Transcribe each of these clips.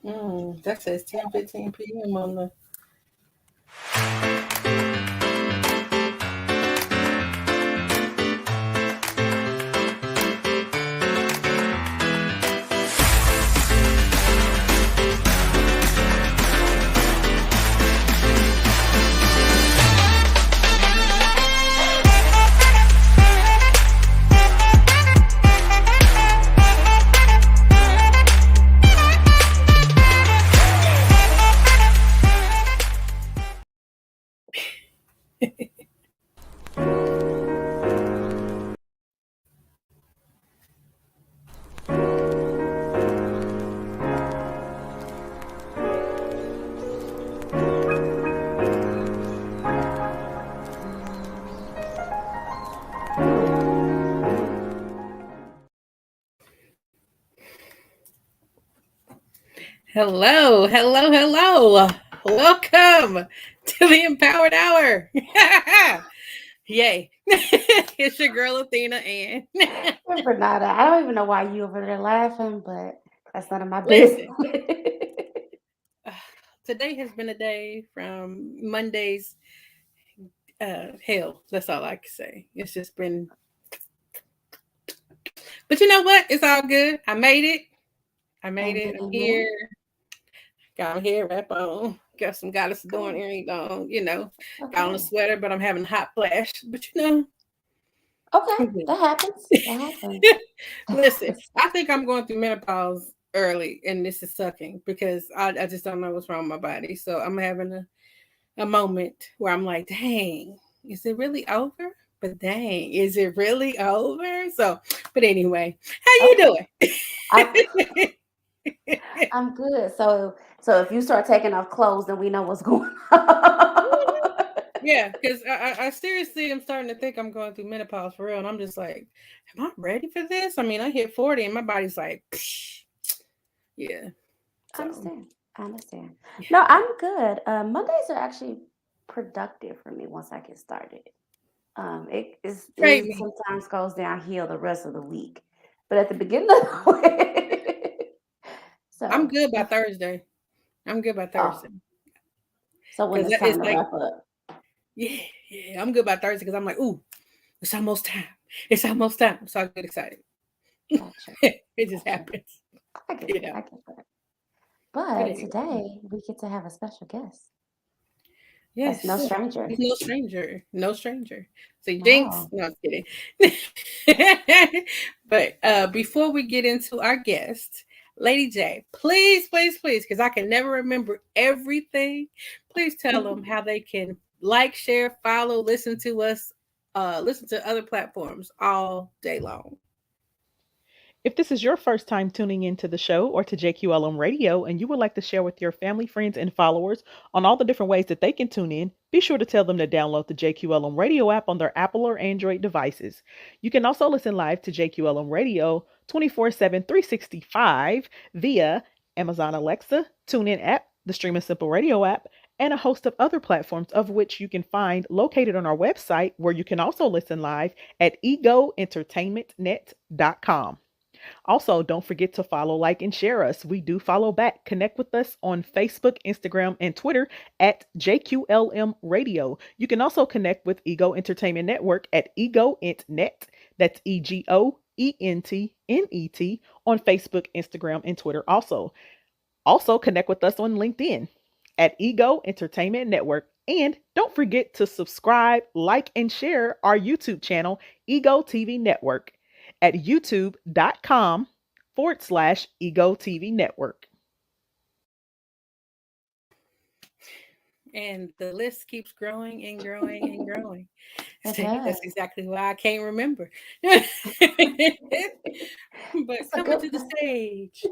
That says 10:15 p.m. on the. Hello, hello, hello. Welcome to the Empowered Hour. Yay. It's your girl Athena and Ranada, I don't even know why you over there laughing, but that's none of my business. listen. Today has been a day from Monday's hell. That's all I can say. It's just been, but you know what? It's all good. I made it. I made it. Amen, I'm amen. here. Got my hair wrap on. Got some goddess adorned Good. earrings on. Got on a Okay. sweater, but I'm having a hot flash. But Okay. I'm good. That happens. That happens. That Listen, happens. I think I'm going through menopause early, and this is sucking because I just don't know what's wrong with my body. So I'm having a moment where I'm like, dang, is it really over? But dang, is it really over? So, but anyway, how you Okay. I'm doing? I'm good. So if you start taking off clothes, then we know what's going on. Yeah, because I seriously am starting to think I'm going through menopause for real, and I'm just like, am I ready for this? I mean, I hit 40, and my body's like, psh, yeah. I So understand. I understand. yeah, No, I'm good. Mondays are actually productive for me once I get started. trade It me. sometimes goes downhill the rest of the week, but at the beginning of the week, I'm so good by the Thursday. I'm good by oh, Thursday so when because it's time it's to like, wrap up, yeah, yeah. I'm good by Thursday because I'm like, ooh, it's almost time. It's almost time. So I get excited. gotcha, It just gotcha. happens, I get you that. know. I get that. But But anyway, today we get to have a special guest. That's no yes, stranger. he's no stranger. No stranger. So Jinx, No. no, I'm kidding. But before we get into our guest, Lady J, please, please, please, because I can never remember everything. Please tell them how they can like, share, follow, listen to us, listen to other platforms all day long. If this is your first time tuning into the show or to JQLM Radio and you would like to share with your family, friends, and followers on all the different ways that they can tune in, be sure to tell them to download the JQLM Radio app on their Apple or Android devices. You can also listen live to JQLM Radio 24/7, 365 via Amazon Alexa, TuneIn app, the Stream and Simple Radio app, and a host of other platforms of which you can find located on our website where you can also listen live at egoentertainmentnet.com. Also, don't forget to follow, like, and share us. We do follow back. Connect with us on Facebook, Instagram, and Twitter at JQLM Radio. You can also connect with Ego Entertainment Network at EgoEntNet. That's EgoEntNet on Facebook, Instagram, and Twitter. Also connect with us on LinkedIn at Ego Entertainment Network. And don't forget to subscribe, like, and share our YouTube channel, Ego TV Network, at youtube.com/Ego TV Network. And the list keeps growing and growing and growing. It See, that's does. exactly why I can't remember. But It's a coming good. to the stage.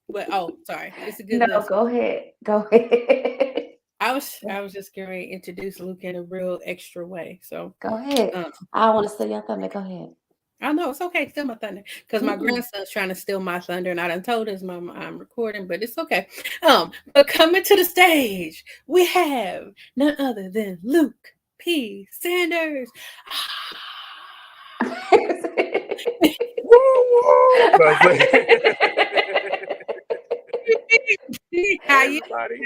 But oh, sorry, it's a good No, list. go ahead. Go ahead. I was just going to introduce Luke in a real extra way. So Go ahead. um, I want to steal your thunder. Go ahead. I know it's okay, steal my thunder, because my Mm-mm. grandson's trying to steal my thunder, and I done told his mama I'm recording, but it's okay. But coming to the stage, we have none other than Luke P. Sanders. Woo woo! No, it's like- How you everybody.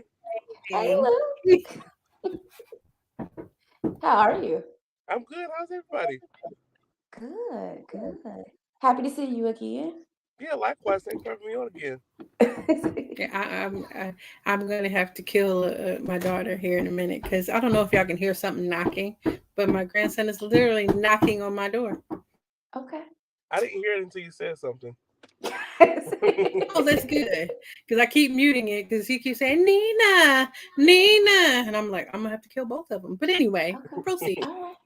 Hey, doing? Luke. How are you? I'm good. How's everybody? Good, good. Happy to see you again. Yeah, likewise. Thanks for having me on again. Yeah, I'm gonna have to kill my daughter here in a minute because I don't know if y'all can hear something knocking, but my grandson is literally knocking on my door. Okay. I didn't hear it until you said something. Oh, that's good because I keep muting it because he keeps saying Nina, Nina, and I'm like I'm gonna have to kill both of them. But anyway, Okay. proceed. All right.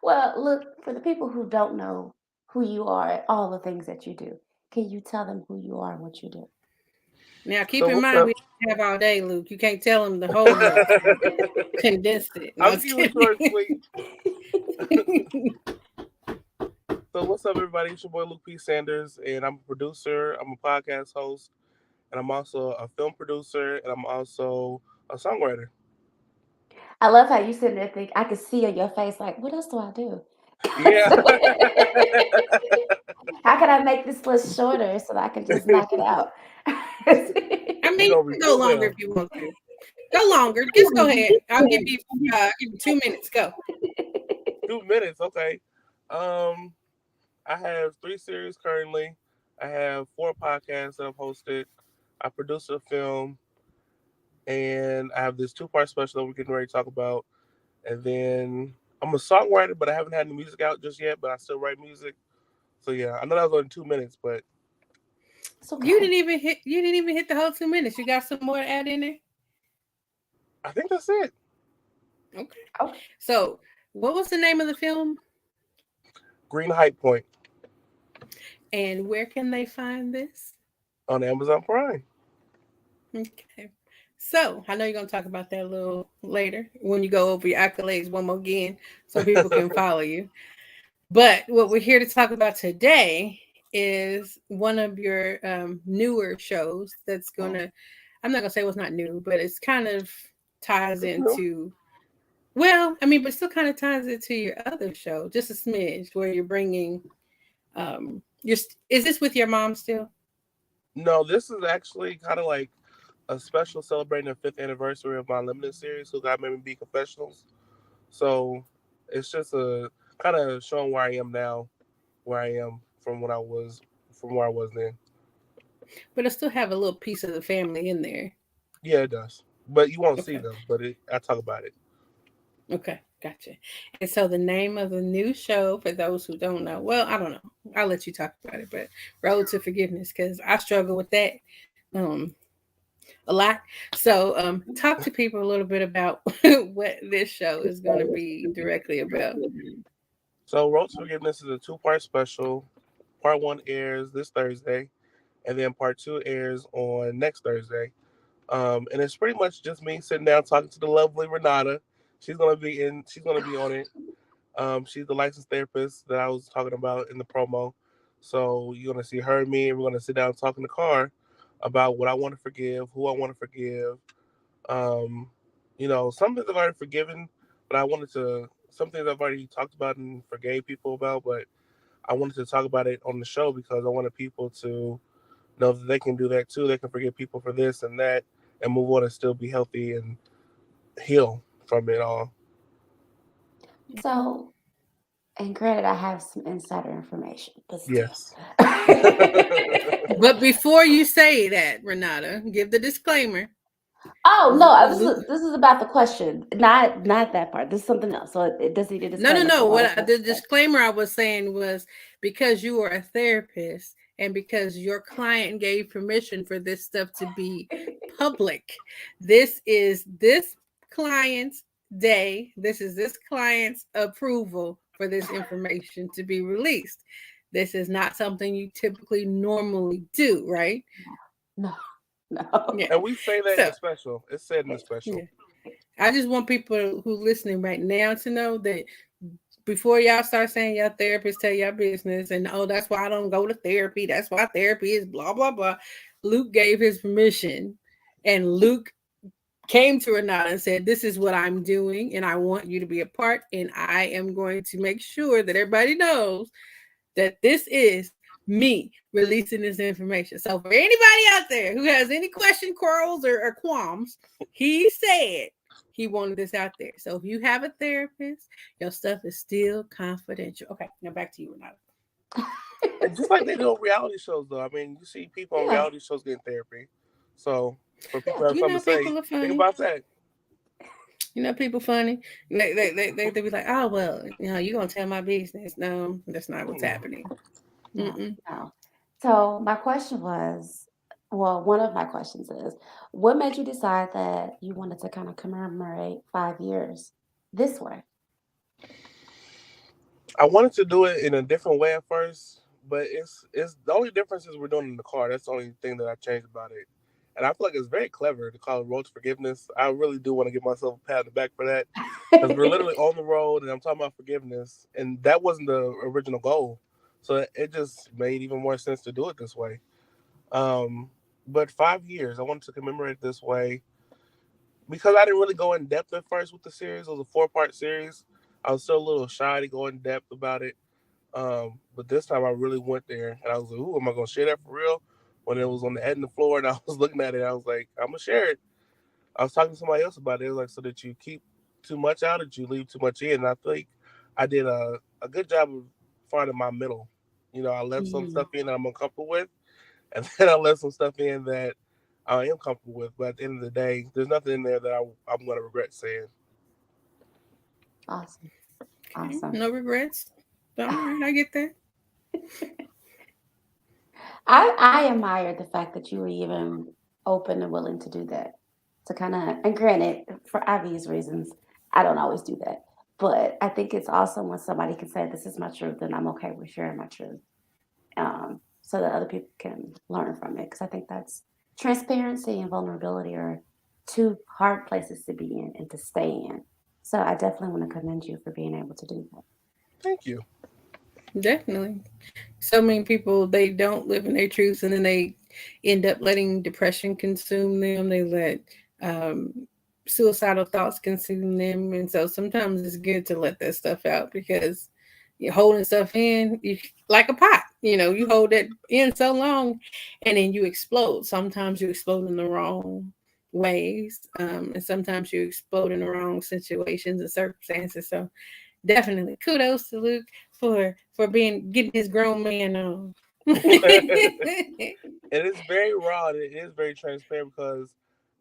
Well, look, for the people who don't know who you are, all the things that you do, can you tell them who you are and what you do? Now keep So in what's mind up? we have all day, Luke. You can't tell them the whole Luke. So condensed it. No, I I'll was keep it short and kidding. sweet. So what's up, everybody? It's your boy Luke P. Sanders, and I'm a producer. I'm a podcast host, and I'm also a film producer, and I'm also a songwriter. I love how you sitting there think I can see on your face like, what else do I do? Yeah. How can I make this list shorter so that I can just knock it out? I You mean, you gonna can go reveal longer them? if you want to. Go longer. Just go ahead. I'll give you 2 minutes. Go. 2 minutes, okay. Um, I have 3 series currently. I have 4 podcasts that I've hosted. I produced a film, and I have this 2-part special that we're getting ready to talk about. And then I'm a songwriter, but I haven't had the music out just yet. But I still write music. So yeah, I know that was only 2 minutes, but It's You okay. didn't even hit. You didn't even hit the whole 2 minutes. You got some more to add in there. I think that's it. Okay. Okay. So, what was the name of the film, Green Hype Point and where can they find this? on Amazon Prime. Okay. So, I know you're gonna talk about that a little later when you go over your accolades one more again, so people can follow you. But what we're here to talk about today is one of your newer shows that's Yeah. gonna. I'm not gonna say what's not new, but it's kind of ties It's new. into. Well, I mean, but still kind of ties it to your other show, just a smidge, where you're bringing. Is this with your mom still? No, this is actually kind of like a special celebrating the 5th anniversary of my limited series, Who God Made Me Be Confessionals. So it's just a kind of showing where I am now, where I am from where I was then. But I still have a little piece of the family in there. Yeah, it does. But you won't see Okay. them. But I talk about it. Okay. Gotcha. And so the name of the new show, for those who don't know, well, I don't know. I'll let you talk about it, but Road to Forgiveness, because I struggle with that um, a lot. So talk to people a little bit about what this show is going to be directly about. So Road to Forgiveness is a 2-part special. Part one airs this Thursday, and then part two airs on next Thursday. And it's pretty much just me sitting down talking to the lovely Ranada. She's gonna be on it. She's the licensed therapist that I was talking about in the promo. So you're gonna see her and me, and we're gonna sit down and talk in the car about what I want to forgive, who I want to forgive. Um, some things I've already forgiven, but I wanted to some things I've already talked about and forgave people about, but I wanted to talk about it on the show because I wanted people to know that they can do that too. They can forgive people for this and that and move on and still be healthy and heal from it all. So, and granted, I have some insider information, but still. Yes. But before you say that, Renata, give the disclaimer. Oh no, Luke, this is about the question, not that part. This is something else. So it doesn't need a no, no, disclaimer. So no. I was about The to say. disclaimer I was saying was because you are a therapist and because your client gave permission for this stuff to be public. This is this client's day. This is this client's approval for this information to be released. This is not something you typically normally do, right? No, no. Yeah. And we say that in So, the special. It's said in the special. yeah. I just want people who listening right now to know that before y'all start saying y'all therapist tell y'all business and oh that's why I don't go to therapy. That's why therapy is blah blah blah. Luke gave his permission and Luke came to Renata and said, this is what I'm doing and I want you to be a part and I am going to make sure that everybody knows that this is me releasing this information. So for anybody out there who has any question, quarrels, or qualms, he said he wanted this out there. So if you have a therapist, your stuff is still confidential. Okay, now back to you, Renata. And just like they do on reality shows, though. I mean, you see people on Yeah, reality shows getting therapy. So for people yeah. to have You something know to say, people are think funny. about that. You know people funny. They be like, oh well, you gonna tell my business. No, that's not what's Mm. happening. No, Mm-mm. no. So my question was, well, one of my questions is, what made you decide that you wanted to kind of commemorate 5 years this way? I wanted to do it in a different way at first, but it's the only difference is we're doing it in the car. That's the only thing that I changed about it. And I feel like it's very clever to call it Road to Forgiveness. I really do want to give myself a pat on the back for that because we're literally on the road and I'm talking about forgiveness, and that wasn't the original goal. So it just made even more sense to do it this way. Um, but 5 years, I wanted to commemorate this way because I didn't really go in depth at first with the series. It was a 4-part series. I was still a little shy to go in depth about it. But this time I really went there and I was like, ooh, am I gonna share that for real? When it was on the editing floor and I was looking at it, I was like, I'm gonna share it. I was talking to somebody else about it. It was like, so that you keep too much out, that you leave too much in. And I think I did a good job of finding my middle. I left some Mhm. stuff in that I'm uncomfortable with, and then I left some stuff in that I am comfortable with. But at the end of the day, there's nothing in there that I'm going to regret saying. Awesome, Okay, awesome. no regrets. All right, I get that. I admire the fact that you were even open and willing to do that. To kind of, and granted, for obvious reasons, I don't always do that. But I think it's awesome when somebody can say, "This is my truth," and I'm okay with sharing my truth, so that other people can learn from it. Because I think that's transparency and vulnerability are two hard places to be in and to stay in. So I definitely want to commend you for being able to do that. Thank you. Definitely. So many people they don't live in their truths, and then they end up letting depression consume them. They let um, suicidal thoughts consume them, and so sometimes it's good to let that stuff out because you're holding stuff in like a pot. You hold it in so long, and then you explode. Sometimes you explode in the wrong ways, and sometimes you explode in the wrong situations and circumstances. So definitely kudos to Luke for being getting his grown man on. It is very raw and it is very transparent because,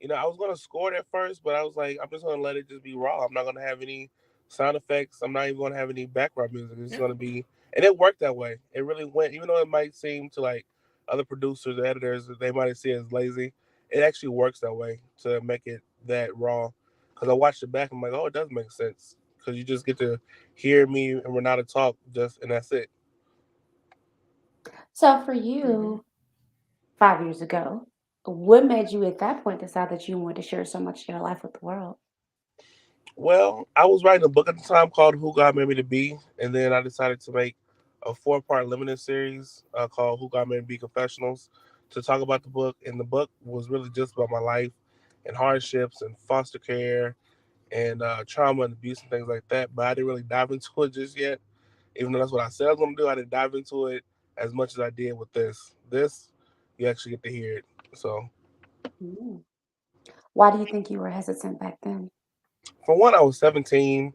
I was gonna score it at first, but I was like, I'm just gonna let it just be raw. I'm not gonna have any sound effects. I'm not even gonna have any background music. It's gonna be, and it worked that way. It really went, even though it might seem to like other producers or editors that they might see it as lazy. It actually works that way to make it that raw. Because I watched it back, I'm like, oh, it does make sense. Because you just get to hear me and Renata talk, and that's it. So for Mhm. you, 5 years ago, what made you at that point decide that you wanted to share so much of your life with the world? Well, I was writing a book at the time called Who God Made Me to Be, and then I decided to make a 4-part limited series called Who God Made Me to Be Confessionals to talk about the book. And the book was really just about my life and hardships and foster care and trauma and abuse and things like that. But I didn't really dive into it just yet. Even though that's what I said I was going to do, I didn't dive into it as much as I did with this. This, you actually get to hear it. So, Mm. Why do you think you were hesitant back then? for one, I was 17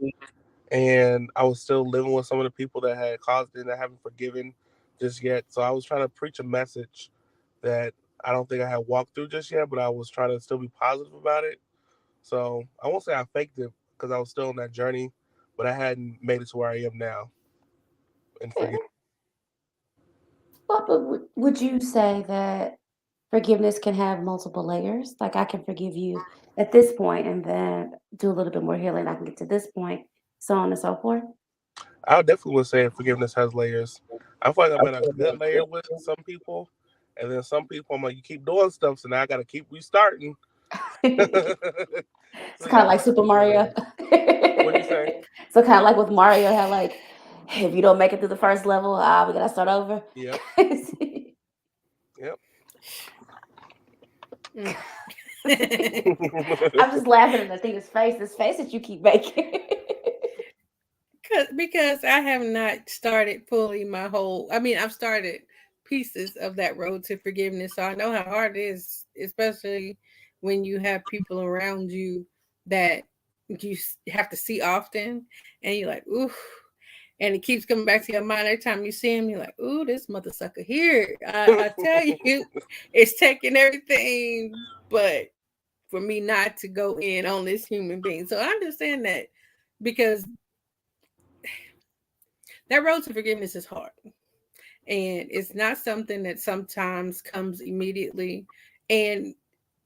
and I was still living with some of the people that had caused it and I haven't forgiven just yet. So I was trying to preach a message that I don't think I had walked through just yet, but I was trying to still be positive about it. So I won't say I faked it because I was still on that journey, but I hadn't made it to where I am now and forgive. Yeah. Well, but would you say that forgiveness can have multiple layers? Like I can forgive you at this point and then do a little bit more healing. I can get to this point, so on and so forth. I definitely would say forgiveness has layers. I feel like I'm at a good layer with some people, and then some people I'm like, you keep doing stuff, so now I got to keep restarting. So It's kind yeah, of I feel like like Super there's good Mario. layers. What'd you say? So kind of like with Mario, how like if you don't make it through the first level, we gotta start over. Yep. Yep. Mm. I'm just laughing at the thing his face, this face that you keep making. Because I have not started fully my whole. I mean, I've started pieces of that road to forgiveness. So I know how hard it is, especially when you have people around you that have to see often, and you're like, ooh, and it keeps coming back to your mind every time you see him. You're like, ooh, this mother sucker here. I tell you, it's taking everything, but for me not to go in on this human being. So I understand that because that road to forgiveness is hard. And it's not something that sometimes comes immediately. And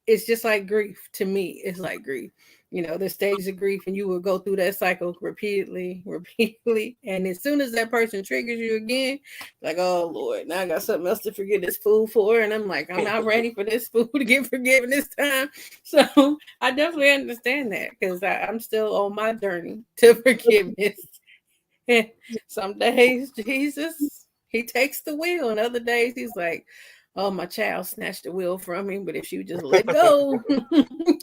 it's just like grief to me. It's like grief. You know, the stages of grief, and you will go through that cycle repeatedly, repeatedly. And as soon as that person triggers you again, like, oh Lord, now I got something else to forgive this fool for. And I'm like, I'm not ready for this fool to get forgiven this time. So I definitely understand that because I'm still on my journey to forgiveness. Some days Jesus, he takes the wheel, and other days he's like, "Oh, my child snatched the wheel from me, but if you just let go,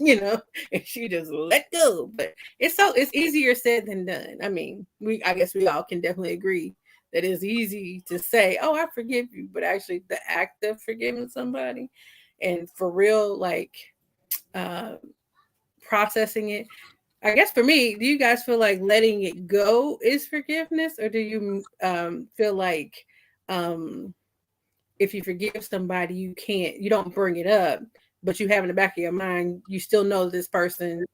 you know, if you just let go." But it's easier said than done. I mean, I guess we all can definitely agree that it's easy to say, "Oh, I forgive you," but actually the act of forgiving somebody and for real, like uh, processing it. I guess for me, do you guys feel like letting it go is forgiveness, or do you feel like um, if you forgive somebody, you don't bring it up, but you have in the back of your mind, you still know this person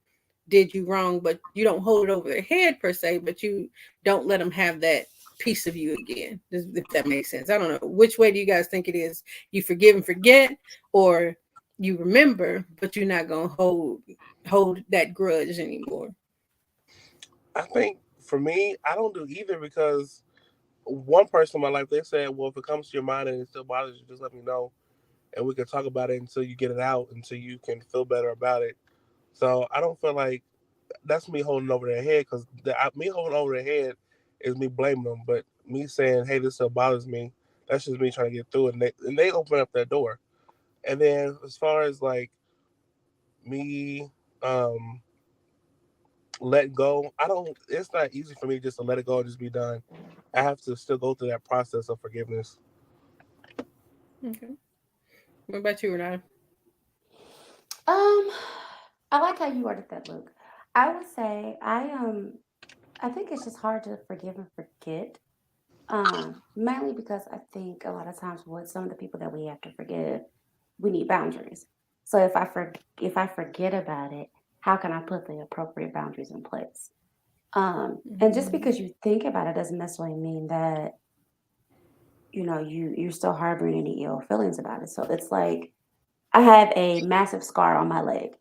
did you wrong, but you don't hold it over their head per se, but you don't let them have that piece of you again. If that makes sense, I don't know which way do you guys think it is. You forgive and forget, or you remember, but you're not gonna hold that grudge anymore. I think for me, I don't do either because one person in my life they said, "Well, if it comes to your mind and it still bothers you, just let me know, and we can talk about it until you get it out, until you can feel better about it." So I don't feel like that's me holding over their head because me holding over their head is me blaming them, but me saying, "Hey, this still bothers me." That's just me trying to get through it, and they open up that door. And then as far as like me um let go, I don't. It's not easy for me just to let it go and just be done. I have to still go through that process of forgiveness. Okay. What about you, Renata? Um, I like how you worded that, Luke. I would say I think it's just hard to forgive and forget. Mainly because I think a lot of times with some of the people that we have to forgive, we need boundaries. So if I forget about it, how can I put the appropriate boundaries in place? And just Mm-hmm. because you think about it doesn't necessarily mean that you're still harboring any ill feelings about it. So it's like I have a massive scar on my leg,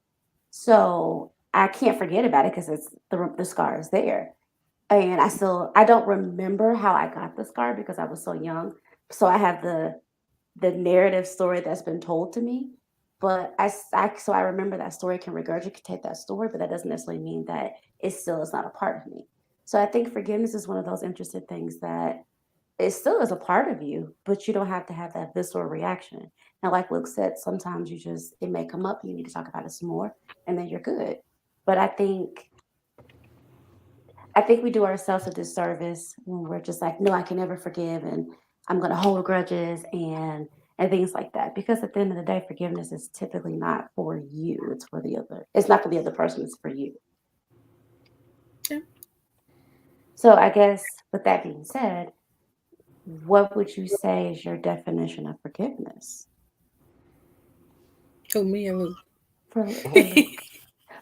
so I can't forget about it because it's the scar is there, and I don't remember how I got the scar because I was so young. So I have the narrative story that's been told to me, but so I remember that story, can regurgitate that story, but that doesn't necessarily mean that it still is not a part of me. So I think forgiveness is one of those interesting things that it still is a part of you, but you don't have to have that visceral reaction. Now, like Luke said, sometimes it may come up, you need to talk about it some more, and then you're good. But I think we do ourselves a disservice when we're just like, no, I can never forgive, and I'm going to hold grudges and things like that. Because at the end of the day, forgiveness is typically not for you; it's for the other. It's not for the other person; it's for you. Yeah. So, I guess with that being said, what would you say is your definition of forgiveness Oh, me and Luke. for Luke? It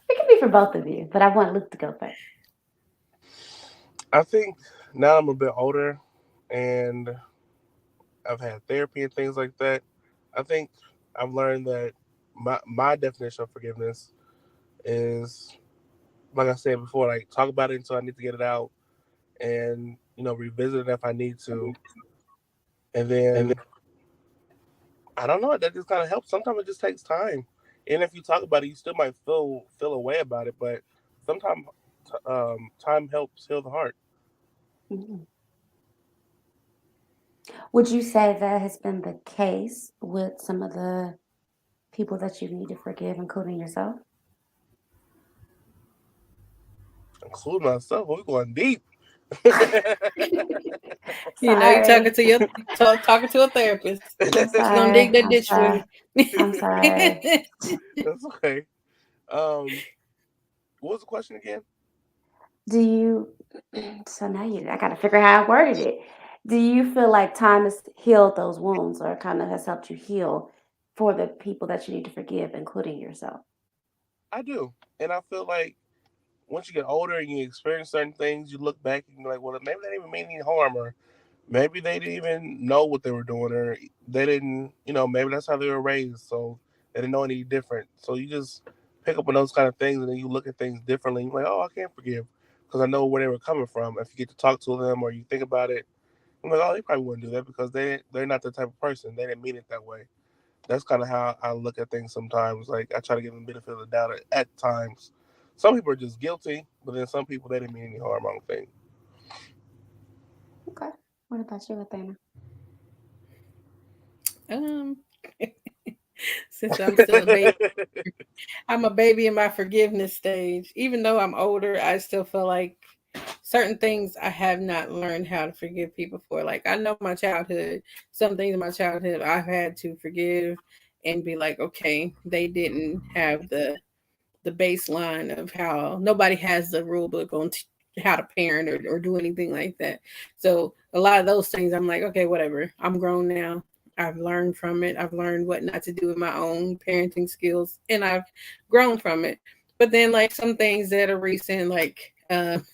can be for both of you, but I want Luke to go first. I think now I'm a bit older, and I've had therapy and things like that. I think I've learned that my definition of forgiveness is, like I said before, like talk about it until I need to get it out, and revisit it if I need to, and then I don't know. That just kind of helps. Sometimes it just takes time, and if you talk about it, you still might feel a way about it, but sometimes time helps heal the heart. Mhm. Would you say that has been the case with some of the people that you need to forgive, including yourself? Including myself. We're going deep. You talking Sorry. to talking to a therapist. I'm She gonna dig sorry. that I'm ditch for sorry. you. I'm sorry. That's okay. Um, what was the question again? Do you so now I gotta figure out how I worded it. Do you feel like time has healed those wounds or kind of has helped you heal for the people that you need to forgive, including yourself? I do, and I feel like once you get older and you experience certain things, you look back and you're like, well, maybe they didn't even mean any harm, or maybe they didn't even know what they were doing, or they didn't, maybe that's how they were raised, so they didn't know any different. So you just pick up on those kind of things, and then you look at things differently. You're like, oh, I can't forgive because I know where they were coming from. If you get to talk to them or you think about it, I'm like, oh, they probably wouldn't do that because they're not the type of person. They didn't mean it that way. That's kind of how I look at things sometimes. Like I try to give them the benefit of the doubt at times. Some people are just guilty, but then some people they didn't mean any harm. I don't think. Okay. What about you, Athena? um, since I'm still a baby, I'm a baby in my forgiveness stage. Even though I'm older, I still feel like certain things I have not learned how to forgive people for. Like I know my childhood, some things in my childhood I've had to forgive and be like, okay, they didn't have the baseline of how nobody has the rule book on how to parent or do anything like that. So a lot of those things, I'm like, okay, whatever. I'm grown now. I've learned from it. I've learned what not to do with my own parenting skills, and I've grown from it. But then, like some things that are recent, like, and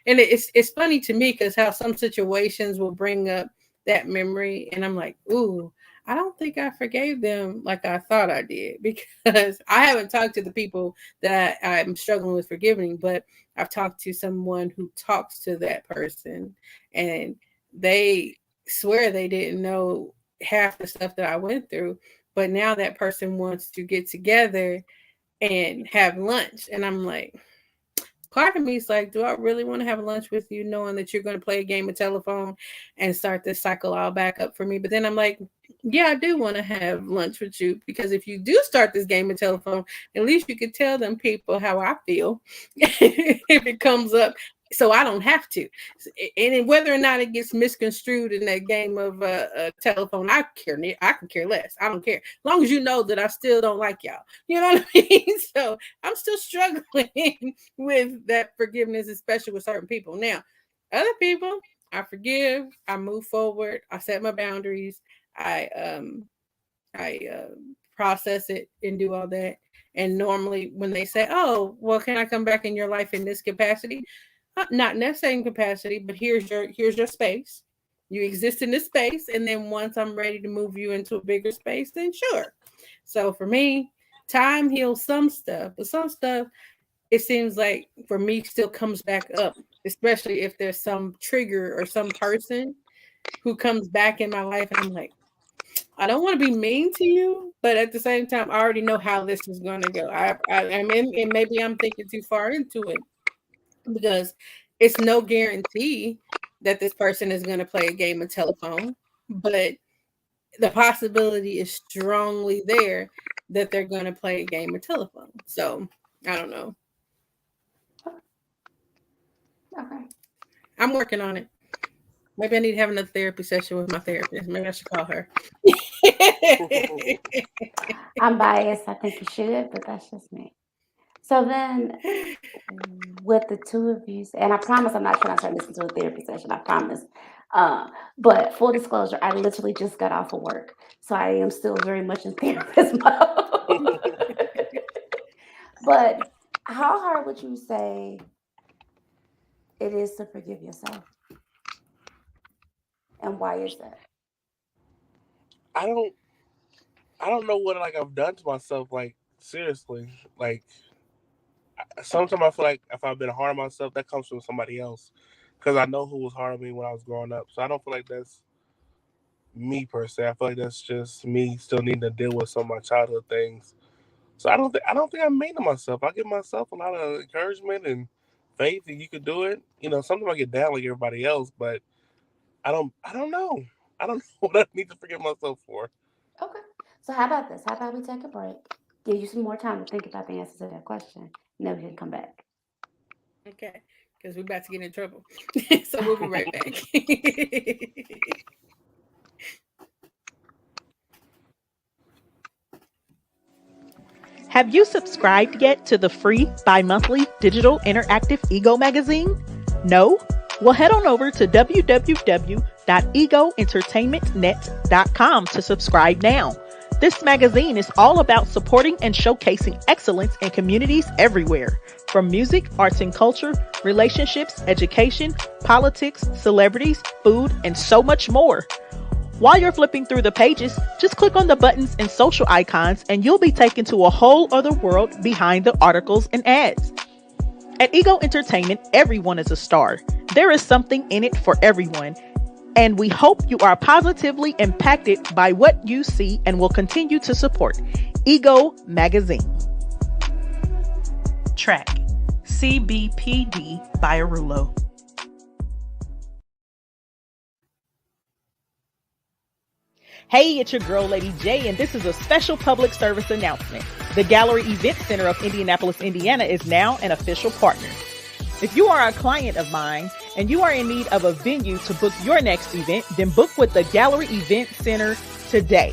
it's funny to me because how some situations will bring up that memory, and I'm like, ooh, I don't think I forgave them like I thought I did because I haven't talked to the people that I'm struggling with forgiving, but I've talked to someone who talks to that person and they swear they didn't know half the stuff that I went through. But now that person wants to get together and have lunch. And I'm like, part of me is like, do I really want to have lunch with you knowing that you're going to play a game of telephone and start this cycle all back up for me? But then I'm like, yeah, I do want to have lunch with you because if you do start this game of telephone, at least you could tell them people how I feel if it comes up. So I don't have to, and whether or not it gets misconstrued in that game of telephone, I can care less. I don't care, as long as you know that I still don't like y'all. You know what I mean? So I'm still struggling with that forgiveness, especially with certain people. Now, other people, I forgive, I move forward, I set my boundaries, I process it and do all that. And normally, when they say, "Oh, well, can I come back in your life in this capacity?" Not necessarily in capacity, but here's your space. You exist in this space, and then once I'm ready to move you into a bigger space, then sure. So for me, time heals some stuff, but some stuff it seems like for me still comes back up, especially if there's some trigger or some person who comes back in my life and I'm like, I don't want to be mean to you, but at the same time, I already know how this is going to go. I mean, and maybe I'm thinking too far into it because it's no guarantee that this person is going to play a game of telephone, but the possibility is strongly there that they're going to play a game of telephone. So I don't know. Okay. I'm working on it. Maybe I need to have another therapy session with my therapist. Maybe I should call her. I'm biased. I think you should, but that's just me. So then, with the two of you, and I promise I'm not trying to turn this into a therapy session. I promise. Uh, but full disclosure, I literally just got off of work, so I am still very much in therapist mode. But how hard would you say it is to forgive yourself, and why is that? I don't. I don't know what like I've done to myself. Like seriously, like sometimes I feel like if I've been hard on myself, that comes from somebody else because I know who was hard on me when I was growing up. So I don't feel like that's me per se. I feel like that's just me still needing to deal with some of my childhood things. So I don't think I'm mean to myself. I give myself a lot of encouragement and faith that you could do it. Sometimes I get down like everybody else, but I don't know. I don't know what I need to forgive myself for. Okay. So how about this? How about we take a break, give you some more time to think about the answer to that question, and then we can come back. Okay. because we're about to get in trouble. So we'll be right back. Have you subscribed yet to the free bi monthly digital interactive Ego magazine? No? Well, head on over to www.egoentertainmentnet.com to subscribe now. This magazine is all about supporting and showcasing excellence in communities everywhere, from music, arts and culture, relationships, education, politics, celebrities, food, and so much more. While you're flipping through the pages, just click on the buttons and social icons and you'll be taken to a whole other world behind the articles and ads. At Ego Entertainment, everyone is a star. There is something in it for everyone, and we hope you are positively impacted by what you see and will continue to support Ego Magazine. Track CBPD by Arulo. Hey, it's your girl, Lady J, and this is a special public service announcement. The Gallery Event Center of Indianapolis, Indiana is now an official partner. If you are a client of mine and you are in need of a venue to book your next event, then book with the Gallery Event Center today,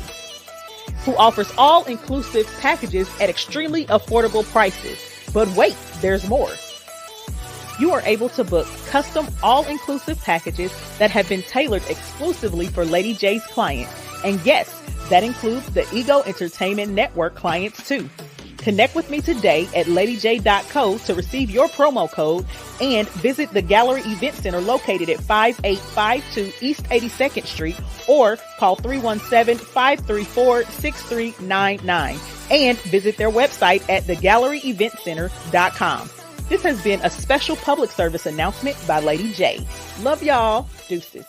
who offers all-inclusive packages at extremely affordable prices. But wait, there's more. You are able to book custom all-inclusive packages that have been tailored exclusively for Lady J's clients. And yes, that includes the Ego Entertainment Network clients too. Connect with me today at ladyj.co to receive your promo code and visit the Gallery Event Center located at 5852 East 82nd Street or call 317-534-6399 and visit their website at thegalleryeventcenter.com. This has been a special public service announcement by Lady J. Love y'all. Deuces.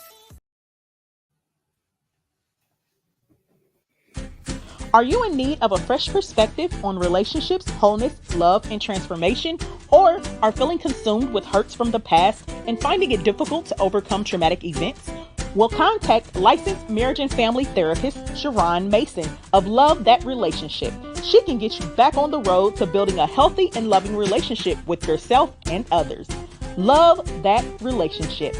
Are you in need of a fresh perspective on relationships, wholeness, love, and transformation? Or are feeling consumed with hurts from the past and finding it difficult to overcome traumatic events? Well, contact licensed marriage and family therapist Sharon Mason of Love That Relationship. She can get you back on the road to building a healthy and loving relationship with yourself and others. Love That Relationship.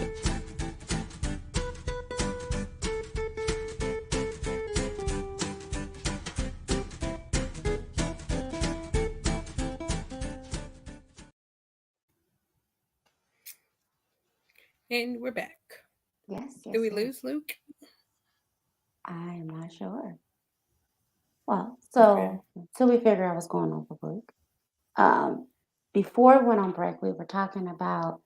And we're back. Yes, Did we yes. lose Luke? I'm not sure. Well, Okay. so till we figure out what's going on with Luke, um, before we went on break, we were talking about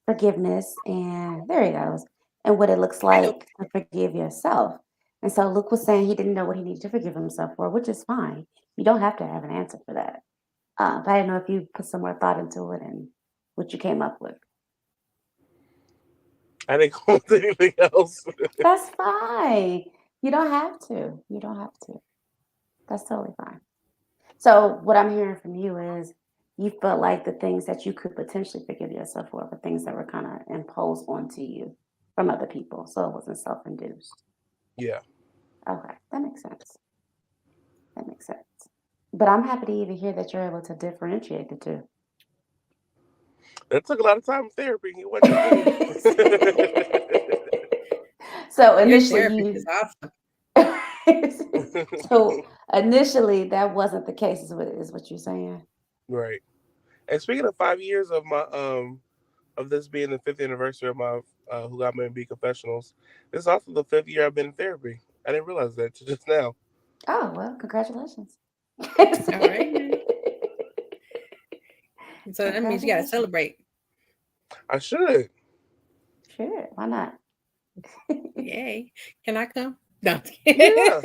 forgiveness, and there he goes, and what it looks Hi, Luke. like to forgive yourself. And so Luke was saying he didn't know what he needed to forgive himself for, which is fine. You don't have to have an answer for that. But I didn't know if you put some more thought into it and what you came up with. I didn't come with anything else. That's fine. You don't have to. You don't have to. That's totally fine. So what I'm hearing from you is you felt like the things that you could potentially forgive yourself for were things that were kind of imposed onto you from other people. So it wasn't self-induced. Yeah. Okay, that makes sense. That makes sense. But I'm happy to even hear that you're able to differentiate the two. That took a lot of time in therapy. It wasn't just me. So Your initially therapist is you awesome. so initially that wasn't the case is what you're saying. Right. And speaking of 5 years of my of this being the fifth anniversary of my Who Got Me to Be Confessionals, this is also the 5th year I've been in therapy. I didn't realize that till just now. Oh, well, congratulations. All right now. So that means you gotta Congratulations. celebrate. I should. Sure, why not? Yay. Can I come? No. Yeah.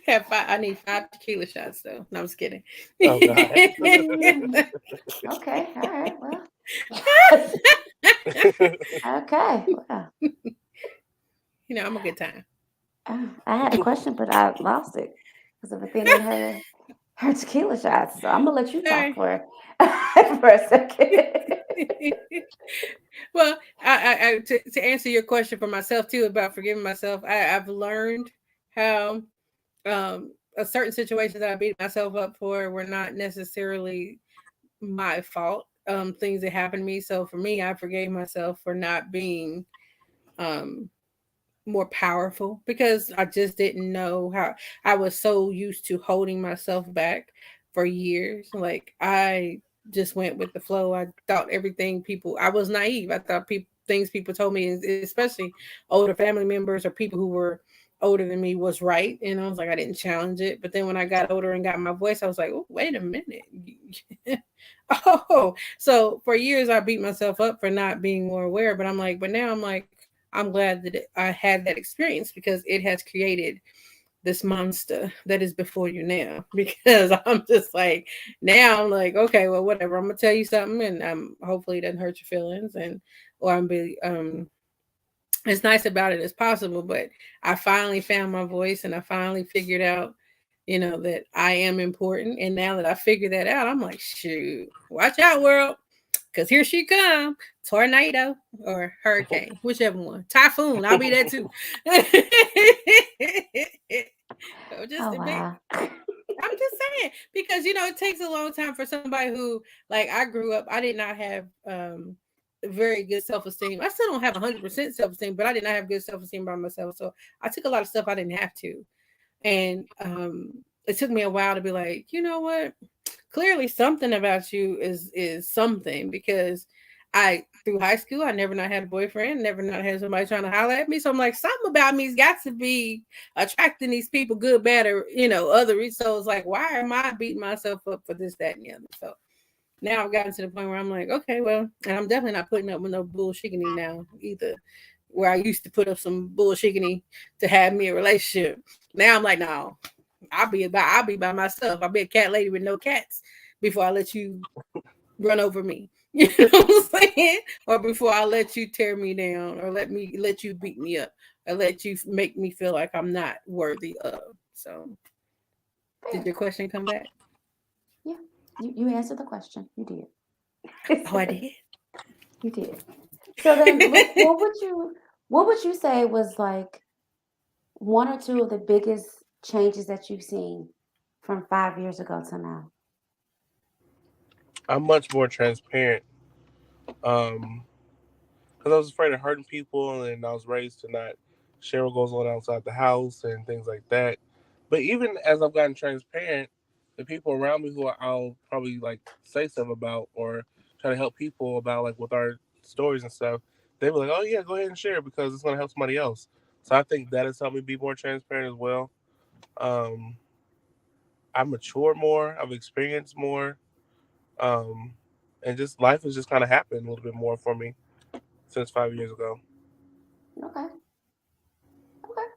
Have five, I need 5 tequila shots though. No, I'm just kidding. Oh God. Mm, okay, all right, well. Okay, well. I'm a good time. I had a question, but I lost it because of Athena and her tequila shots. So I'm gonna let you All talk right. for for a second. Well, to answer your question for myself too about forgiving myself, I've learned how a certain situations that I beat myself up for were not necessarily my fault, things that happened to me. So for me, I forgave myself for not being um more powerful because I just didn't know how. I was so used to holding myself back for years. Like I just went with the flow. I thought everything people, I was naive. I thought people, things people told me, especially older family members or people who were older than me, was right. And I was like, I didn't challenge it. But then when I got older and got my voice, I was like, oh, wait a minute. Oh, so for years I beat myself up for not being more aware. But I'm like, but now I'm like, I'm glad that I had that experience because it has created this monster that is before you now. Because I'm just like, now I'm like, okay, well, whatever. I'm gonna tell you something, and hopefully it doesn't hurt your feelings, and or I'm be as nice about it as possible. But I finally found my voice, and I finally figured out, that I am important. And now that I figured that out, I'm like, shoot, watch out, world, because here she come, tornado or hurricane, whichever one, typhoon. I'll be there too. Just Oh a bit. wow. I'm just saying because it takes a long time for somebody who, like, I grew up. I did not have very good self esteem. I still don't have 100% self esteem, but I did not have good self esteem by myself. So I took a lot of stuff I didn't have to, and it took me a while to be like, you know what? Clearly something about you is something because I through high school I never not had a boyfriend, never not had somebody trying to holler at me. So I'm like, something about me's got to be attracting these people, good, bad, or other reasons. So it's like, why am I beating myself up for this, that, and the other? So now I've gotten to the point where I'm like, okay, well, and I'm definitely not putting up with no bullshitting now either. Where I used to put up some bullshitting to have me a relationship. Now I'm like, no, I'll be by myself. I'll be a cat lady with no cats before I let you run over me. You know what I'm saying? Or before I let you tear me down, or let you beat me up, or let you make me feel like I'm not worthy of. So, did Fair. your question come back? Yeah. You answered the question. You did. Oh, I did. You did. So then what would you say was like one or two of the biggest changes that you've seen from 5 years ago to now? I'm much more transparent. Um, because I was afraid of hurting people, and I was raised to not share what goes on outside the house and things like that. But even as I've gotten transparent, the people around me who I'll probably like say stuff about or try to help people about like with our stories and stuff, they were like, "Oh yeah, go ahead and share because it's gonna help somebody else." So I think that has helped me be more transparent as well. Um, I mature more. I've experienced more, um, and just life has just kind of happened a little bit more for me since 5 years ago. Okay. Okay.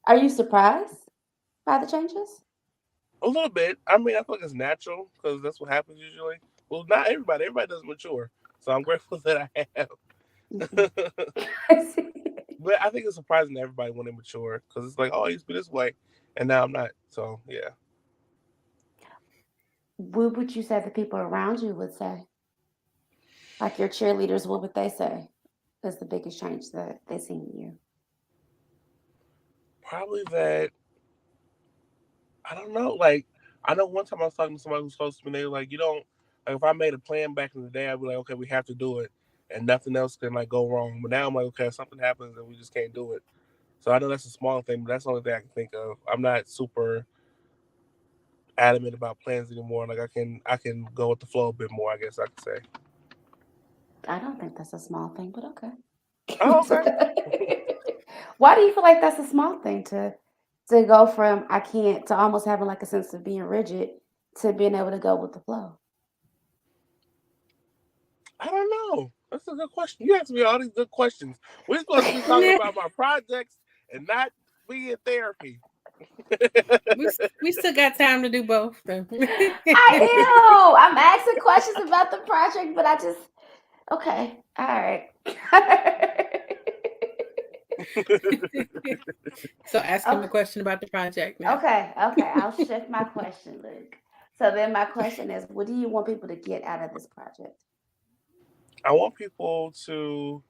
Are you surprised by the changes? A little bit. I mean, I feel like it's natural because that's what happens usually. Well, not everybody. Everybody doesn't mature, so I'm grateful that I have. Mhm. But I think it's surprising to everybody when they mature because it's like, oh, I used to be this way, and now I'm not. So yeah, What would you say the people around you would say? Like your cheerleaders, what would they say is the biggest change that they see in you? probably that. I don't know. Like, I know one time I was talking to somebody who's close to me. And they were like, you don't like if I made a plan back in the day, I'd be like, okay, we have to do it, and nothing else can like go wrong. But now I'm like, okay, if something happens and we just can't do it. So I know that's a small thing, but that's the only thing I can think of. I'm not super adamant about plans anymore. Like I can go with the flow a bit more. I guess I could say. I don't think that's a small thing, but Oh, okay. okay. Why do you feel like that's a small thing to go from I can't to almost having like a sense of being rigid to being able to go with the flow? I don't know. That's a good question. You ask me all these good questions. We're supposed to be talking about my projects and not be in therapy. we still got time to do both. Though. I am. I'm asking questions about the project, but I just okay. All right. So ask him a Okay. question about the project now. Okay. I'll shift my question, Luke. So then my question is, what do you want people to get out of this project? I want people to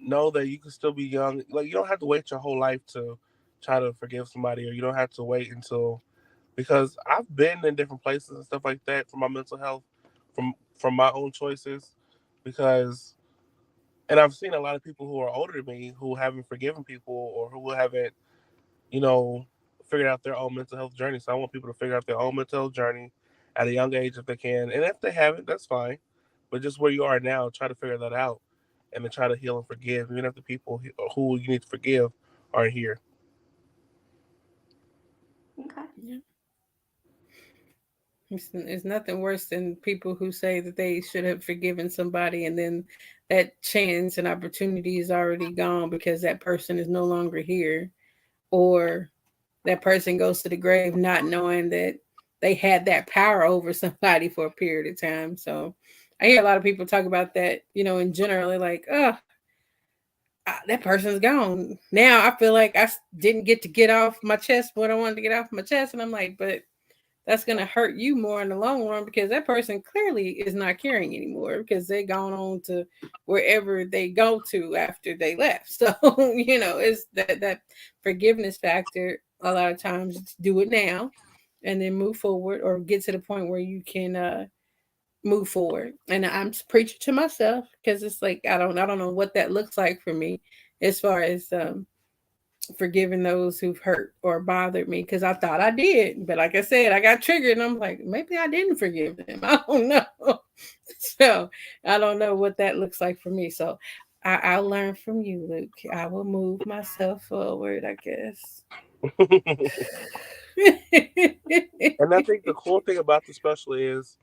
know that you can still be young. Like you don't have to wait your whole life to try to forgive somebody, or you don't have to wait until because I've been in different places and stuff like that for my mental health from my own choices, because and I've seen a lot of people who are older than me who haven't forgiven people or who haven't, you know, figured out their own mental health journey. So I want people to figure out their own mental health journey at a young age if they can, and if they haven't, that's fine. But just where you are now, try to figure that out, and then try to heal and forgive, even if the people who you need to forgive aren't here. Okay. Yeah. It's nothing worse than people who say that they should have forgiven somebody and then that chance and opportunity is already gone because that person is no longer here, or that person goes to the grave not knowing that they had that power over somebody for a period of time. So I hear a lot of people talk about that, in general. They're like, oh, that person's gone. Now I feel like didn't get to get off my chest what I wanted to get off my chest. And I'm like, but that's going to hurt you more in the long run because that person clearly is not caring anymore because they gone on to wherever they go to after they left. So, it's that forgiveness factor. A lot of times do it now and then move forward or get to the point where you can move forward. And I'm just preaching to myself because it's like I don't know what that looks like for me as far as forgiving those who've hurt or bothered me because I thought I did. But like I said, I got triggered and I'm like, maybe I didn't forgive them. I don't know. So I don't know what that looks like for me. So I'll learn from you, Luke. I will move myself forward, I guess. And I think the cool thing about the special is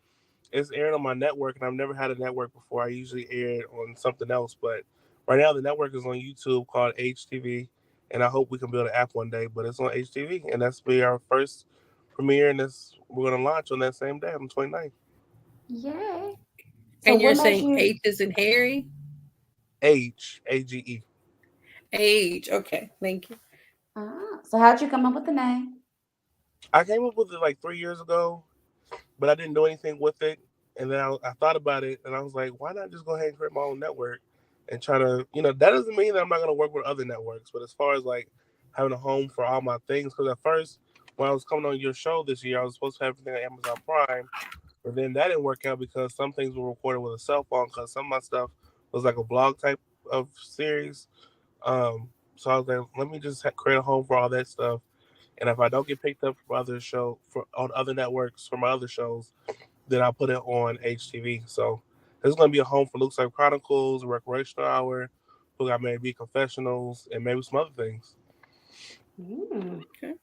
it's airing on my network, and I've never had a network before. I usually air it on something else, but right now the network is on YouTube called HTV, and I hope we can build an app one day. But it's on HTV, and that's be our first premiere, and this we're gonna launch on that same day on the 29th. Yay. So And you're what made saying you H is in Harry? Age. Age. Okay, thank you. so how'd you come up with the name? I came up with it like 3 years ago, but I didn't do anything with it. And then I thought about it, and I was like, why not just go ahead and create my own network and try to, that doesn't mean that I'm not going to work with other networks. But as far as like having a home for all my things, because at first, when I was coming on your show this year, I was supposed to have everything on Amazon Prime, but then that didn't work out because some things were recorded with a cell phone, because some of my stuff was like a blog type of series. So I was like, let me just create a home for all that stuff. And if I don't get picked up for other show for on other networks for my other shows, then I'll put it on HTV. So there's gonna be a home for Luke's Life Chronicles, Recreational Hour, Who Got Married B Confessionals, and maybe some other things. Mm, Okay.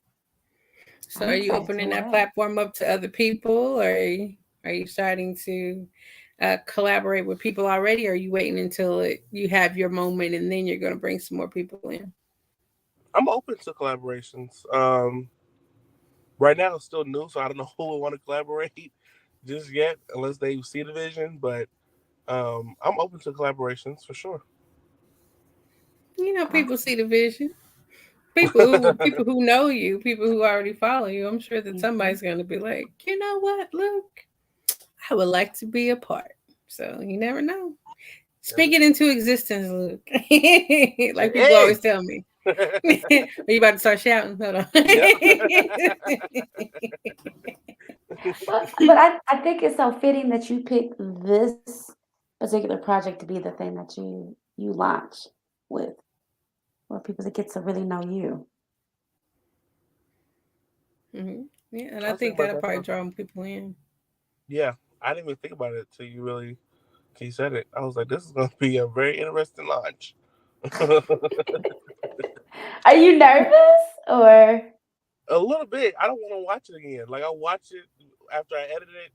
So I'm are you excited to opening hear that that. platform up to other people, or are you starting to collaborate with people already, or are you waiting until you have your moment and then you're going to bring some more people in? I'm open to collaborations. Right now it's still new, so I don't know who will want to collaborate just yet, unless they see the vision. But I'm open to collaborations for sure. People see Awesome. the vision. People who know you, people who already follow you. I'm sure that Hmm. somebody's going to be like, you know what, Luke, I would like to be a part. So you never know. Speak it into existence, Luke. Like people Hey. always tell me. Are you about to start shouting? Hold on. Yep. But I think it's so fitting that you picked this particular project to be the thing that you launch with, where people get to really know you. Hmm. Yeah, and I I was thinking think about that'll that probably too. draw people in. Yeah, I didn't even think about it till you said it. I was like, this is going to be a very interesting launch. Are you nervous or? A little bit. I don't want to watch it again. Like I watched it after I edited it,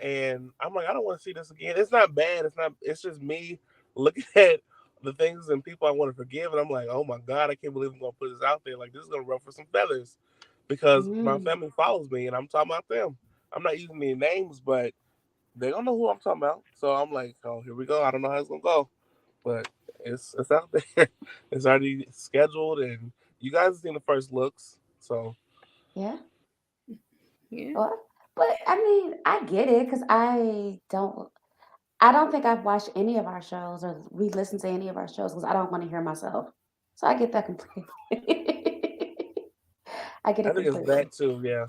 and I'm like, I don't want to see this again. It's not bad. It's not. It's just me looking at the things and people I want to forgive, and I'm like, oh my god, I can't believe I'm gonna put this out there. Like this is gonna ruffle some feathers because my Mm, family follows me, and I'm talking about them. I'm not using any names, but they don't know who I'm talking about. So I'm like, oh, here we go. I don't know how it's gonna go, but it's out there. It's already scheduled, and you guys have seen the first looks. So yeah. Yeah. Well, but I mean, I get it because I don't think I've watched any of our shows or re-listened to any of our shows because I don't want to hear myself. So I get that completely. I get I it think it's completely. that too. Yeah.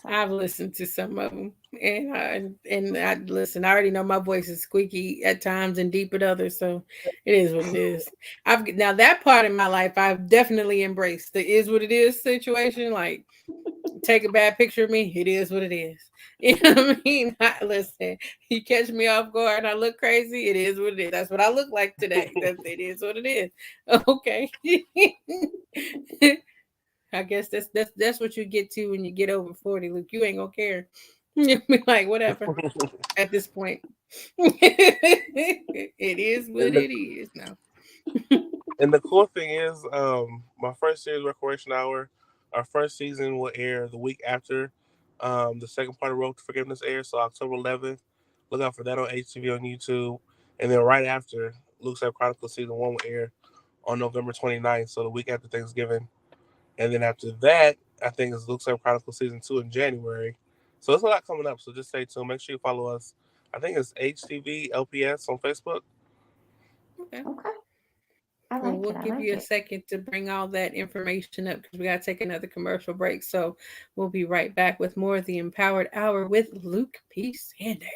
I've listened to some of them, and I listen. I already know my voice is squeaky at times and deep at others, so it is what it is. I've now that part in my life I've definitely embraced the is what it is situation. Like take a bad picture of me, it is what it is. You know what I mean? Listen, you catch me off guard and I look crazy, it is what it is. That's what I look like today. It is what it is. Okay. I guess that's what you get to when you get over 40, Luke. You ain't gonna care. You'll be like, whatever at this point. It is what And the it is now. and the cool thing is, my first series Recreation Hour, our first season will air the week after the second part of Road to Forgiveness airs, so October 11th. Look out for that on HTV on YouTube. And then right after, Luke's Up Chronicles season 1 will air on November 29th, so the week after Thanksgiving. And then after that, I think it's Luke's Up Chronicles season 2 in January. So there's a lot coming up, so just stay tuned. Make sure you follow us. I think it's HTV LPS on Facebook. Okay. Okay. I Well, like we'll it. I give like you a it. second to bring all that information up because we got to take another commercial break. So we'll be right back with more of the Empowered Hour with Luke P. Sanders.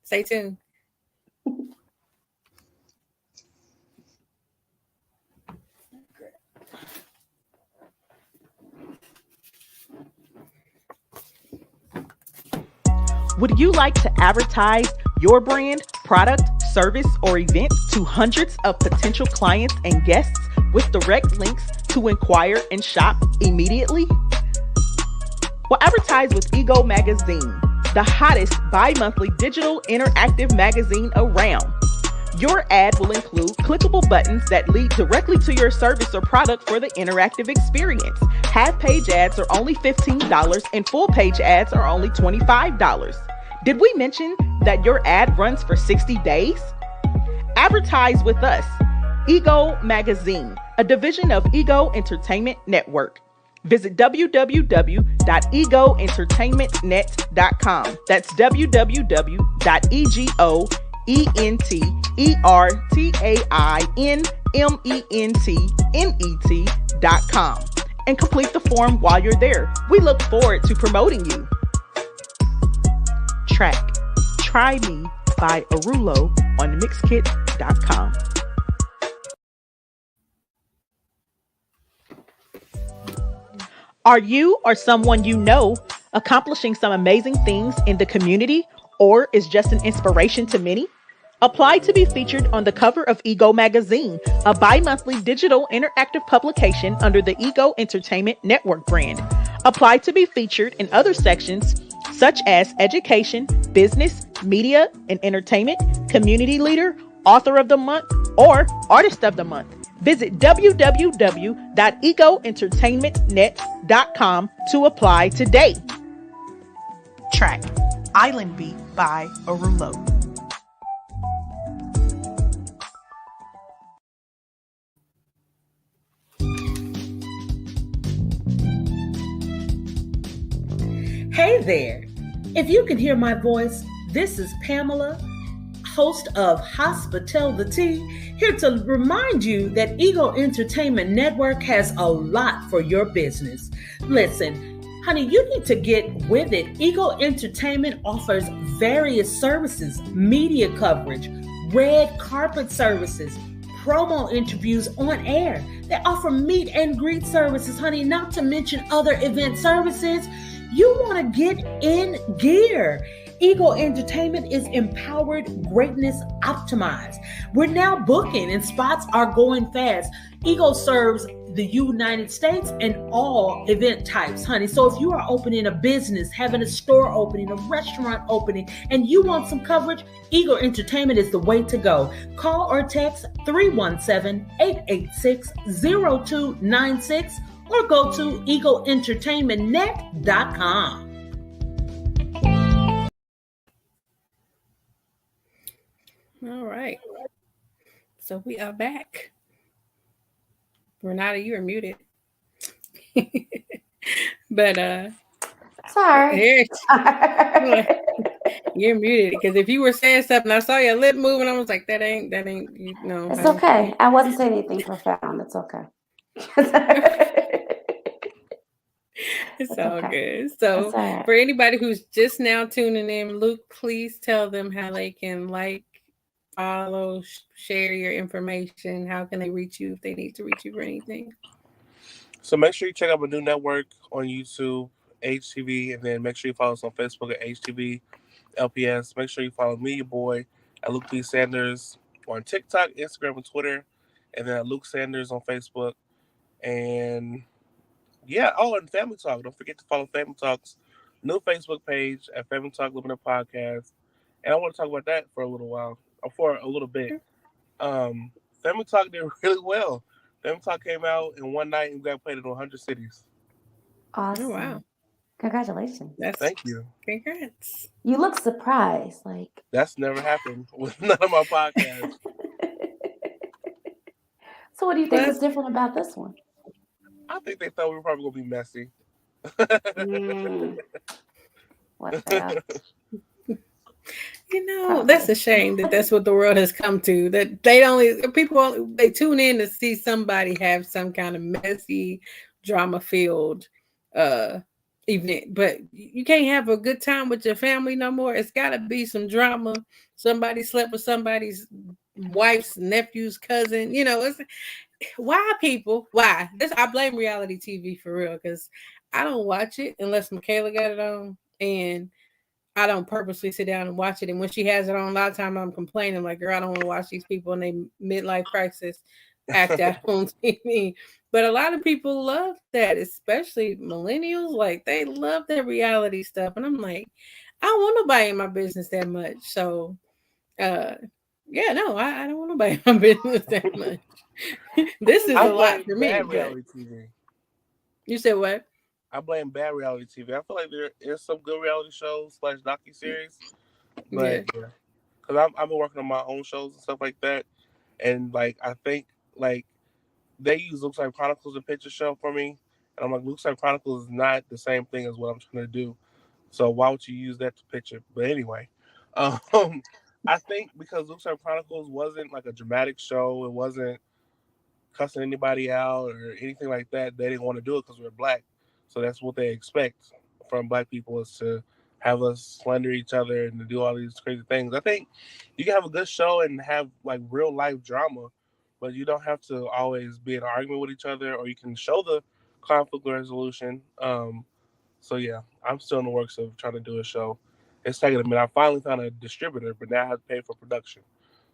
Stay tuned. Would you like to advertise your brand, product, service, or event to hundreds of potential clients and guests with direct links to inquire and shop immediately? Well, advertise with Ego Magazine, the hottest bi-monthly digital interactive magazine around. Your ad will include clickable buttons that lead directly to your service or product for the interactive experience. Half-page ads are only $15 and full-page ads are only $25. Did we mention that your ad runs for 60 days? Advertise with us. Ego Magazine, a division of Ego Entertainment Network. Visit www.egoentertainmentnet.com. That's www.egoentertainmentnet.com and complete the form while you're there. We look forward to promoting you. Track Try Me by Arulo on Mixkit.com. Are you or someone you know accomplishing some amazing things in the community or is just an inspiration to many? Apply to be featured on the cover of Ego Magazine, a bi-monthly digital interactive publication under the Ego Entertainment Network brand. Apply to be featured in other sections such as education, business, media and entertainment, community leader, author of the month, or artist of the month. Visit www.egoentertainmentnet.com to apply today. Track Island Beat by Arulo. Hey there. If you can hear my voice, this is Pamela, host of Hospitality, here to remind you that Ego Entertainment Network has a lot for your business. Listen, honey, you need to get with it. Ego Entertainment offers various services, media coverage, red carpet services, promo interviews on air. They offer meet and greet services, honey, not to mention other event services. You want to get in gear. Ego Entertainment is empowered greatness optimized. We're now booking and spots are going fast. Ego serves the United States and all event types, honey. So if you are opening a business, having a store opening, a restaurant opening, and you want some coverage, Ego Entertainment is the way to go. Call or text 317-886-0296 or go to egoentertainmentnet.com. All right. So we are back. Renata, you are muted. But Sorry. here you're muted because if you were saying something, I saw your lip moving. I was like, that ain't you know. It's okay. I wasn't saying anything profound. It's okay. It's That's all okay. good. That's So, all right. for anybody who's just now tuning in, Luke, please tell them how they can like, follow, share your information. How can they reach you if they need to reach you for anything? So make sure you check out my new network on YouTube, HTV, and then make sure you follow us on Facebook at HTV LPS. Make sure you follow me, your boy, at Luke P. Sanders on TikTok, Instagram, and Twitter, and then at Luke Sanders on Facebook. And yeah, oh, and Family Talk. Don't forget to follow Family Talk's new Facebook page at Family Talk Limited Podcast. And I want to talk about that for a little while, or for a little bit. Um, Family Talk did really well. Family Talk came out in one night and got played in 100 cities. Oh wow, Awesome. Congratulations. that's Thank you. congrats. You look surprised. Like, That's never happened with none of my podcasts. so what do you think was Plus, different about this one? I think they thought we were probably gonna be messy. Mm, well, that's probably. a shame that that's what the world has come to. That they only people they tune in to see somebody have some kind of messy, drama filled uh event, but you can't have a good time with your family no more. It's got to be some drama. Somebody slept with somebody's wife's nephew's cousin. It's why people why this. I blame reality TV for real because I don't watch it unless Michaela got it on, and I don't purposely sit down and watch it. And when she has it on, a lot of time I'm complaining, like, girl, I don't want to watch these people in their midlife crisis act out on TV. But a lot of people love that, especially millennials. Like, they love that reality stuff. And I'm like, I don't want nobody in my business that much. So, uh, yeah, no, I don't want nobody in my business that much. This is I a lot blame for me, bad but reality TV. you said what? I blame bad reality TV. I feel like there is some good reality shows slash docu series, but Yeah. yeah, because I've been working on my own shows and stuff like that, and like I think like they use Looks Like Chronicles and Picture Show for me, and I'm like Looks Like Chronicles is not the same thing as what I'm trying to do, so why would you use that to picture? But anyway, um, I think because Looks Like Chronicles wasn't like a dramatic show, it wasn't cussing anybody out or anything like that. They didn't want to do it because we're black. So that's what they expect from black people is to have us slander each other and to do all these crazy things. I think you can have a good show and have like real life drama, but you don't have to always be in an argument with each other, or you can show the conflict resolution. So yeah, I'm still in the works of trying to do a show. It's taking a minute. I finally found a distributor, but now I have to pay for production.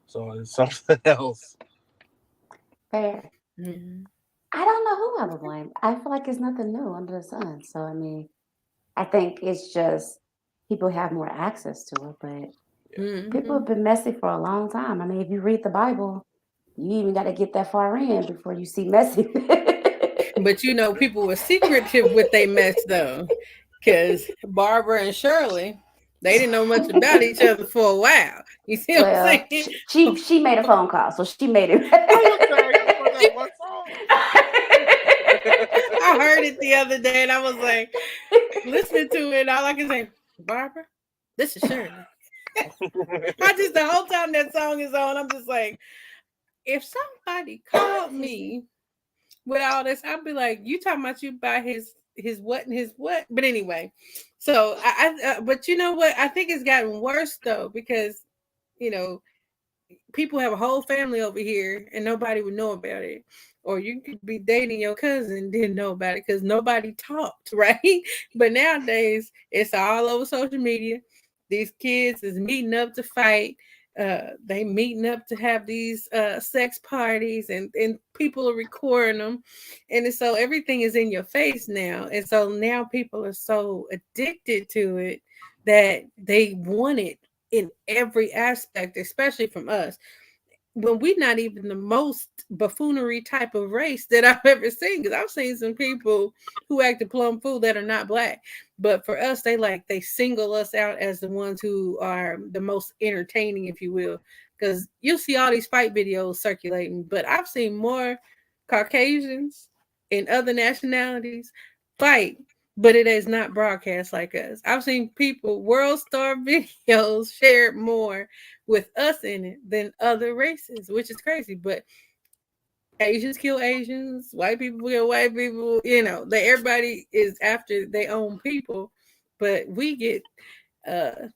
So it's something else. Fair. Mhm. I don't know who I would blame. I feel like it's nothing new under the sun. So I mean, I think it's just people have more access to it, but Yeah. people Mhm. have been messy for a long time. I mean, if you read the Bible, you even got to get that far in before you see messy. But people were secretive with they mess though, because Barbara and Shirley, they didn't know much about each other for a while. You see what I'm Well, saying? she made a phone call, so she made it. I was saying, y'all about that one song. I heard it the other day, and I was like, listening to it, and all I can say, Barbara, this is Shirley. I just the whole time that song is on, I'm just like, if somebody called me with all this, I'd be like, you talking about you buy his what and his what? But anyway, so but you know what? I think it's gotten worse though because you know people have a whole family over here and nobody would know about it. Or you could be dating your cousin and didn't know about it because nobody talked, right? But nowadays it's all over social media. These kids is meeting up to fight. They meeting up to have these sex parties and people are recording them. And so everything is in your face now. And so now people are so addicted to it that they want it in every aspect, especially from us. When we're not even the most buffoonery type of race that I've ever seen, because I've seen some people who act a plum fool that are not black. But for us, they single us out as the ones who are the most entertaining, if you will. Because you'll see all these fight videos circulating, but I've seen more Caucasians and other nationalities fight, but it is not broadcast like us. I've seen people world star videos shared more with us in it than other races, which is crazy. But Asians kill Asians, white people kill white people. Everybody is after their own people, but we get uh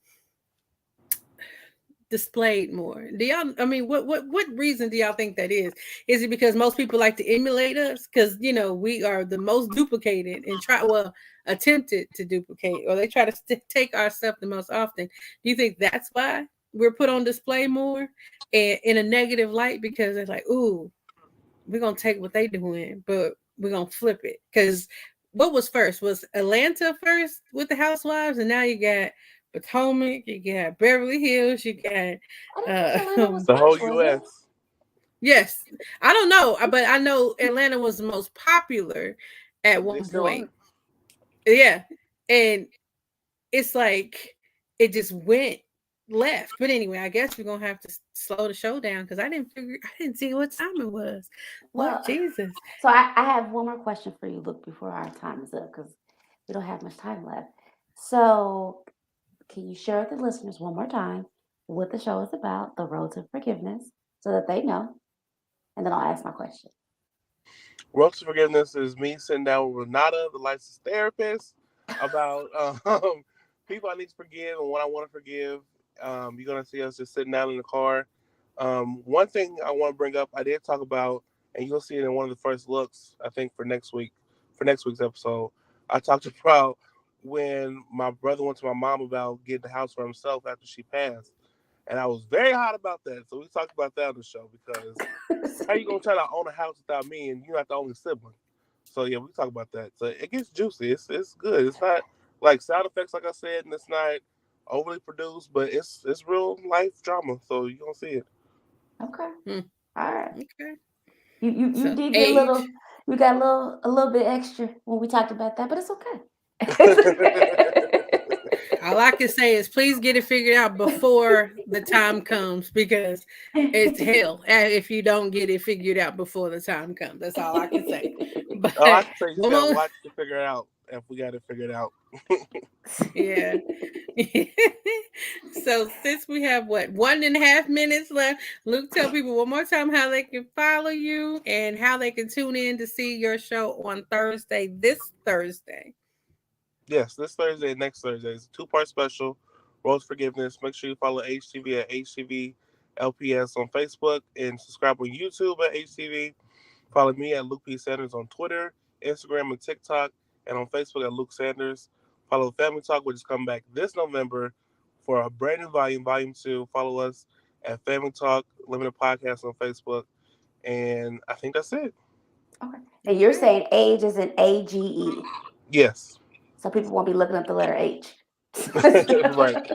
displayed more. Do y'all? I mean, what reason do y'all think that is? Is it because most people like to emulate us? Because we are the most duplicated and attempted to duplicate, or they try to take our stuff the most often. Do you think that's why we're put on display more and in a negative light? Because it's like, ooh, we're gonna take what they doing, but we're gonna flip it. Because what was first? Was Atlanta first with the housewives, and now you got Potomac, you got Beverly Hills, you got I didn't think Atlanta was The whole first, was it? U.S. yes. I don't know, but I know Atlanta was the most popular at They one still point. are. Yeah. And it's like it just went left. But anyway, I guess we're gonna have to slow the show down because I didn't see what time it was. Lord Well, Jesus. so I have one more question for you, Luke, before our time is up, because we don't have much time left. So, can you share with the listeners one more time what the show is about, the road to forgiveness, so that they know? And then I'll ask my question. Road to Forgiveness is me sitting down with Ranada, the licensed therapist, about people I need to forgive and what I want to forgive. You're gonna see us just sitting down in the car. One thing I want to bring up, I did talk about, and you'll see it in one of the first looks, I think for next week's episode. I talked about when my brother went to my mom about getting the house for himself after she passed, and I was very hot about that. So we talked about that on the show because how you gonna try to own a house without me and you're not the only sibling? So yeah, we talk about that. So it gets juicy. It's good. It's not like sound effects, like I said, and it's not overly produced, but it's real life drama. So you gonna see it. Okay. Hmm. All right. Okay. You So did get age. you got a little bit extra when we talked about that, but it's okay. All I can say is please get it figured out before the time comes because it's hell if you don't get it figured out before the time comes. That's all I can say. But All I can say, you just one gotta more, watch to figure it out. If we got it figured out, yeah. So since we have 1.5 minutes left, Luke, tell people one more time how they can follow you and how they can tune in to see your show on Thursday, this Thursday. yes, this Thursday and next Thursday is a two-part special. Road to Forgiveness. Make sure you follow HTV at HTV LPS on Facebook and subscribe on YouTube at HTV. Follow me at Luke P. Sanders on Twitter, Instagram, and TikTok, and on Facebook at Luke Sanders. Follow Family Talk, which is coming back this November for a brand new volume 2. Follow us at Family Talk Limited Podcast on Facebook. And I think that's it. Okay. And you're Okay. saying age is an AGE. Yes. So people won't be looking up the letter H. Right.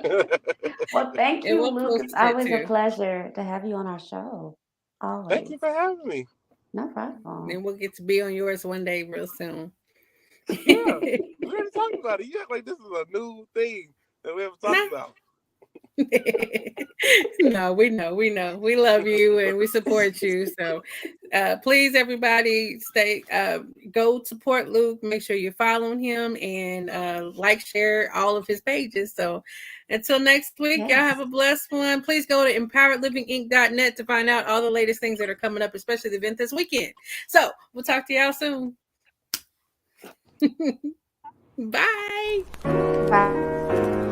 Well, thank And you, we'll Luke. post It's it always a too. pleasure to have you on our show. Thank Always. you for having me. No problem. And we'll get to be on yours one day real soon. Yeah. We already talked about it. You act like this is a new thing that we haven't talked Nah. about. No, we know, we love you and we support you. So please everybody go support Luke, make sure you're following him and like, share all of his pages. So until next week, y'all Yes. have a blessed one. Please go to empoweredlivinginc.net to find out all the latest things that are coming up, especially the event this weekend. So we'll talk to y'all soon. Bye. Bye.